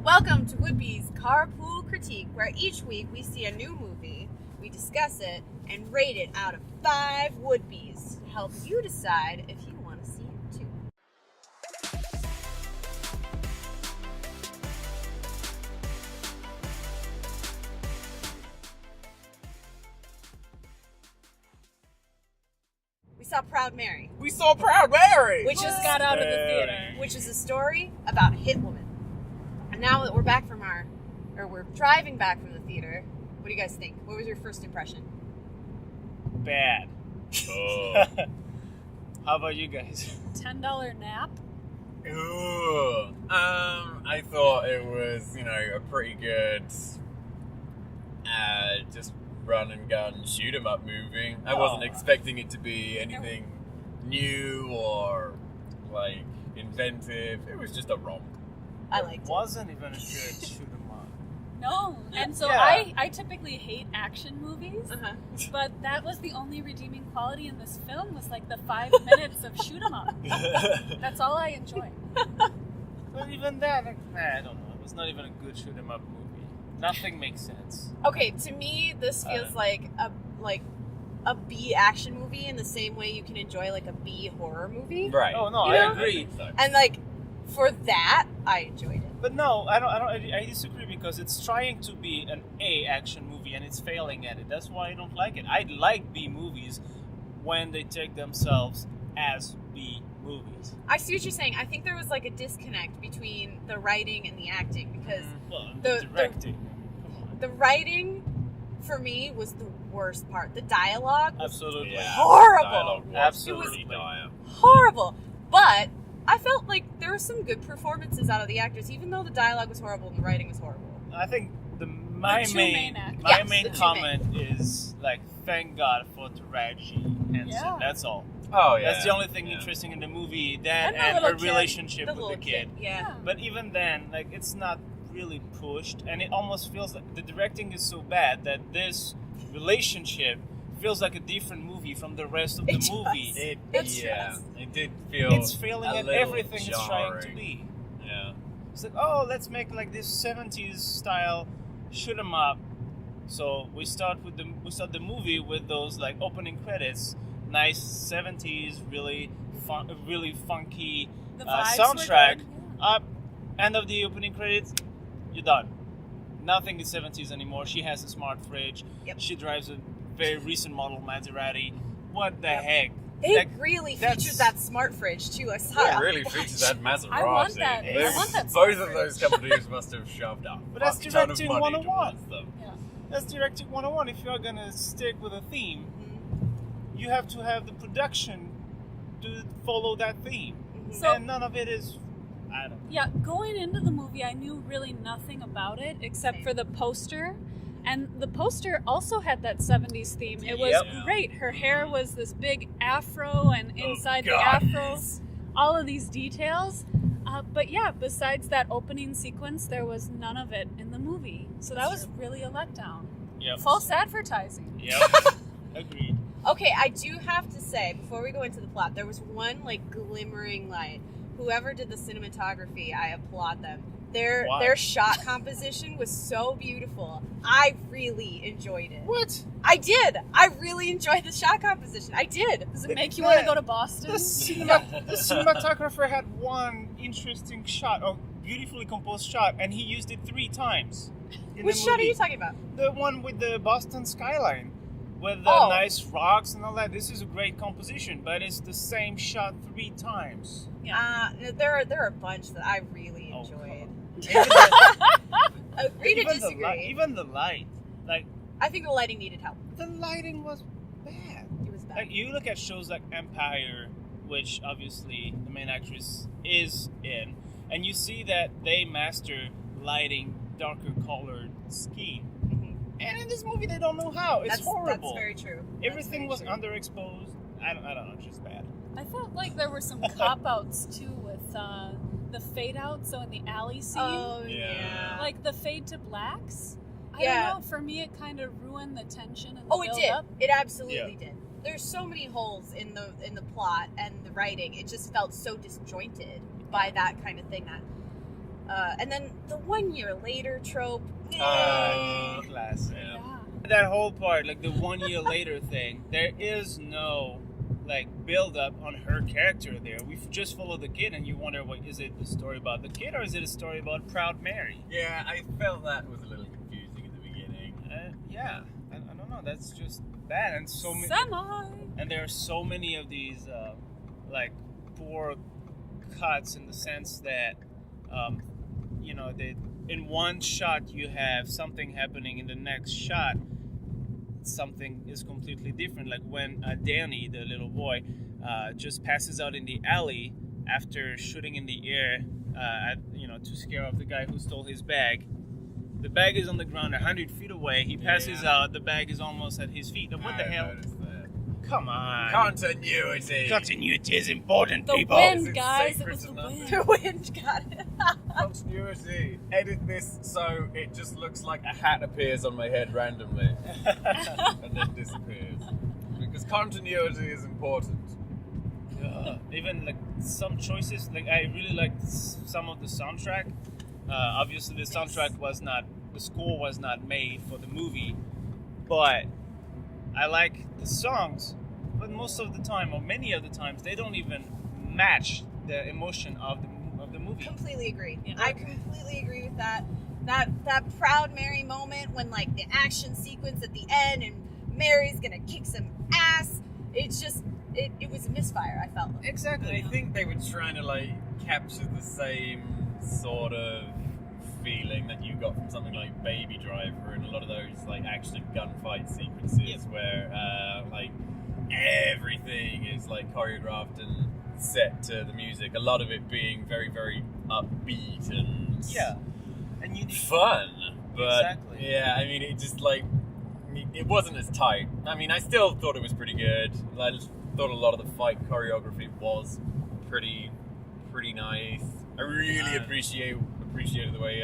Welcome to Woodbee's Carpool Critique, where each week we see a new movie, we discuss it, and rate it out of 5 Woodbees to help you decide if you want to see it too. We saw Proud Mary. We saw Proud Mary! Which just got out of the theater. Which is a story about a hit woman. And now that we're back from we're driving back from the theater, what do you guys think? What was your first impression? Bad. Oh. How about you guys? $10 nap? Ooh. I thought it was, a pretty good, just run and gun, shoot 'em up movie. I wasn't expecting it to be anything new or, inventive. It was just a romp. I liked it. It wasn't even a good shoot 'em up. No. And so Yeah. I typically hate action movies, but that was the only redeeming quality in this film was the 5 minutes of shoot 'em up. That's all I enjoy. But even that, I don't know. It was not even a good shoot 'em up movie. Nothing makes sense. Okay, to me, this feels like a B action movie in the same way you can enjoy a B horror movie. Right. Oh, no, You I know? agree. And for that, I enjoyed it. But no, I disagree because it's trying to be an A action movie and it's failing at it. That's why I don't like it. I like B movies when they take themselves as B movies. I see what you're saying. I think there was a disconnect between the writing and the acting because Well, The- directing. Come on. the writing for me was the worst part. The dialogue was Absolutely. Yeah. Horrible. Dialogue was Absolutely. pretty dire. horrible. But I felt like there were some good performances out of the actors, even though the dialogue was horrible and the writing was horrible. I think my two main main actors. Yes, main the two comment is thank God for Taraji Henson. Yeah. That's all. Oh, yeah. That's the only thing Yeah. interesting in the movie. That the and little her kid, relationship the with little the kid. Yeah. But even then, it's not really pushed, and it almost feels like the directing is so bad that this relationship feels like a different movie from the rest of the It movie. does. It It's did feel. It's failing a at little everything it's trying to jarring. be. Yeah. It's let's make this 70s style shoot 'em up. So we start the movie with those opening credits, nice 70s, really funky The vibes were soundtrack. good, Up, end of the opening credits, you're done. Nothing is 70s anymore. She has a smart fridge. Yep. She drives a very recent model Maserati. What the Yep. heck? It really that's- features that smart fridge too. I saw It it. really features that Maserati. I want that. They- I want that Both smart of those companies must have shoved up. But that's a ton of directing money 101. towards them. Yeah. That's directing 101. If you're gonna stick with a theme, Mhm. you have to have the production to follow that theme. Mhm. So- And none of it is. I don't. Yeah, going into the movie, I knew really nothing about it except Same. for the poster. And the poster also had that 70s theme. It was Yep. great. Her hair was this big afro, and inside the God. afro, all of these details. But yeah, besides that opening sequence, there was none of it in the movie. So that was really a letdown. Yep. False advertising. Yep. Agreed. Okay, I do have to say, before we go into the plot, there was one glimmering light. Whoever did the cinematography, I applaud them. Why? Their shot composition was so beautiful. I really enjoyed it. What? I did. I really enjoyed the shot composition. I did. Does it make you want to go to Boston? The cinematographer had one interesting shot, a beautifully composed shot, and he used it 3 times. In Which the shot are movie. you talking about? The one with the Boston skyline, with the Oh. nice rocks and all that. This is a great composition, but it's the same shot 3 times. There are a bunch that I really Oh, enjoyed. Even the, Agree to even disagree. even the light, I think the lighting needed help. the lighting was bad. It was bad. You look at shows like Empire, which obviously the main actress is in, and you see that they master lighting darker colored scheme. Mhm. And in this movie, they don't know how. It's horrible. That's very true. Everything was under. underexposed. I don't know. It's just bad. I felt like there were some cop-outs too with the fade out, so in the alley scene. Oh Yeah. yeah. Like the fade to blacks. I Yeah. don't know. For me, it kind of ruined the tension and the Oh, it build did. up. It absolutely did. There's so many holes in the plot and the writing. It just felt so disjointed by that kind of thing. That And then the 1 year later trope. Classic. Yeah. That whole part, like the 1 year later thing, there is no like build up on her character there. We just follow the kid, and you wonder, what is it? A story about the kid, or is it a story about Proud Mary? Yeah, I felt that was a little confusing at the beginning. Yeah, I don't know. That's just bad, and so many. And there are so many of these like poor cuts in the sense that you know, in one shot you have something happening, in the next shot something is completely different. Like when Danny, the little boy, just passes out in the alley after shooting in the air, to scare off the guy who stole his bag. The bag is on the ground 100 feet away. He passes out. The bag is almost at his feet. What the hell? Come on. Continuity. Continuity is important, The people. wind, guys. It was the wind. The wind got it. Continuity. Edit this so it just looks like a hat appears on my head randomly and then disappears. Because continuity is important. Even like some choices, like I really liked some of the soundtrack. Obviously, the soundtrack was not, the score was not made for the movie, but I like the songs. But most of the time, or many of the times, they don't even match the emotion of the movie. Completely agree. Yeah. I completely agree with that. That Proud Mary moment when like the action sequence at the end and Mary's gonna kick some ass. It's just it was a misfire, I felt. Exactly. I think they were trying to like capture the same sort of feeling that you got from something like Baby Driver and a lot of those like action gunfight sequences where like everything is like choreographed and set to the music. A lot of it being very, very upbeat and and you fun. But exactly. yeah, I mean, it just like it wasn't as tight. I mean, I still thought it was pretty good. I just thought a lot of the fight choreography was pretty nice. I really appreciated the way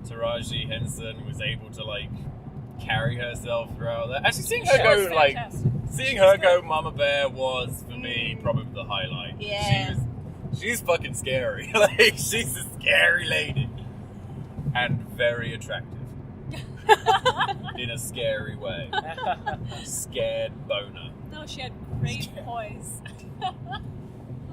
Taraji Henson was able to like carry herself throughout that. Actually, seeing her go like Mama Bear was for me probably the highlight. Yeah. She's fucking scary. Like she's a scary lady and very attractive in a scary way. Scared boner. No, she had great poise.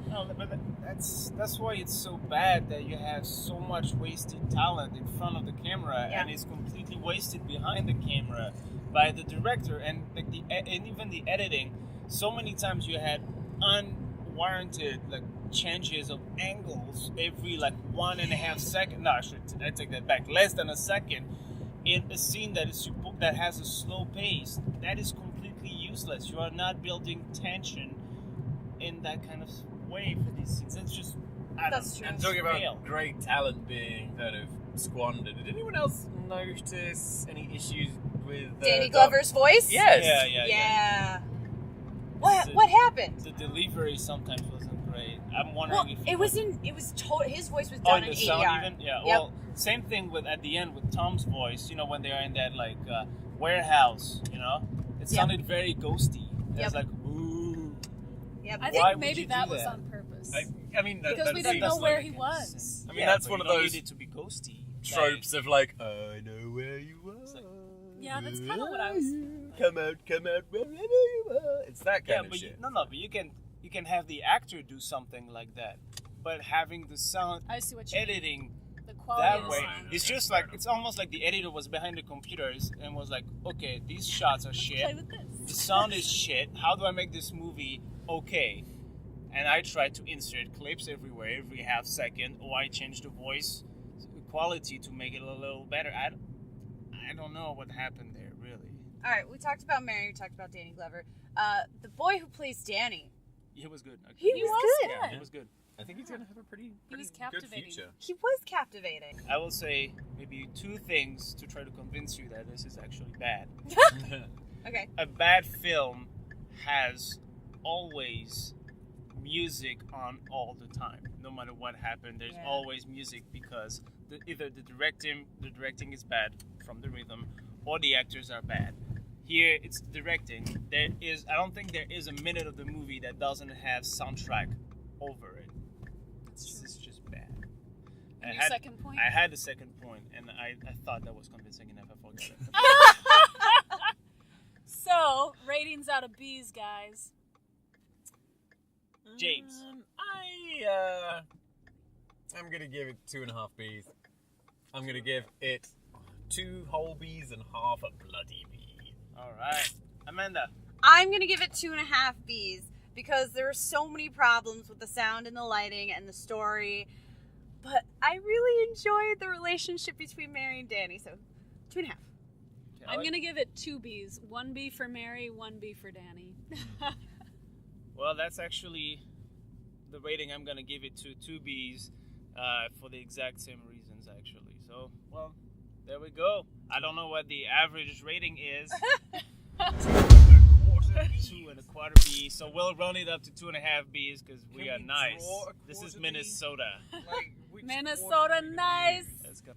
No, but that's why it's so bad that you have so much wasted talent in front of the camera and it's completely wasted behind the camera by the director and like and even the editing. So many times you had unwarranted like changes of angles every like 1.5 seconds. No, I take that back. Less than a second in a scene that has a slow pace. That is completely useless. You are not building tension in that kind of way for these scenes. It's just That's true. And talking about great talent being kind of squandered, did anyone else notice any issues with Danny Glover's voice? Yes. Yeah. What happened? The delivery sometimes wasn't great. I'm wondering if his voice was done in the sound ADR. even? Yeah. Yep. Well, same thing with at the end with Tom's voice. You know, when they are in that like warehouse. You know, it sounded very ghosty. It was like ooh. Yep. I Why think would maybe you that do was that? on purpose. I mean, because we didn't know where he was. I mean, that's but one you of don't those need it to be ghosty. tropes of like, I know where you are. Yeah, that's kind of what I was. Come out, wherever you are. It's that kind of but shit. but you can have the actor do something like that, but having the sound I see what you mean. editing The quality that of the way, sound. it's just like it's almost like the editor was behind the computers and was like, okay, these shots are shit. Play with this. The sound is shit. How do I make this movie okay? And I try to insert clips everywhere, every half second, or I change the voice quality to make it a little better. I don't know what happened there, really. All right, we talked about Mary. We talked about Danny Glover. The boy who plays Danny. He was good. He was good. Yeah, he was good. I think he's gonna have a pretty was good captivating. future. He was captivating. I will say maybe 2 things to try to convince you that this is actually bad. Okay. A bad film has always music on all the time. No matter what happened, there's always music because either the directing is bad from the rhythm, or the actors are bad. Here, it's the directing. I don't think there is a minute of the movie that doesn't have soundtrack over it. This is just bad. And your second point? I had the second point, and I thought that was convincing enough. I forgot it. So, ratings out of B's, guys. James. I'm gonna give it 2.5 B's. I'm gonna give it 2 whole B's and half a bloody B. All right, Amanda. I'm going to give it 2.5 Bs because there are so many problems with the sound and the lighting and the story. But I really enjoyed the relationship between Mary and Danny, so 2.5. I'm going to give it 2 Bs. 1 B for Mary, 1 B for Danny. Well, that's actually the rating I'm going to give it to 2 Bs for the exact same reasons, actually. So, well, there we go. I don't know what the average rating is. 2.25 B. So we'll run it up to 2.5 Bs because we are nice. This is Minnesota. Minnesota nice. Let's go.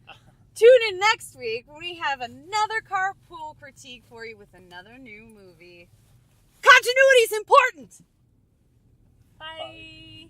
Tune in next week when we have another Carpool Critique for you with another new movie. Continuity is important! Bye.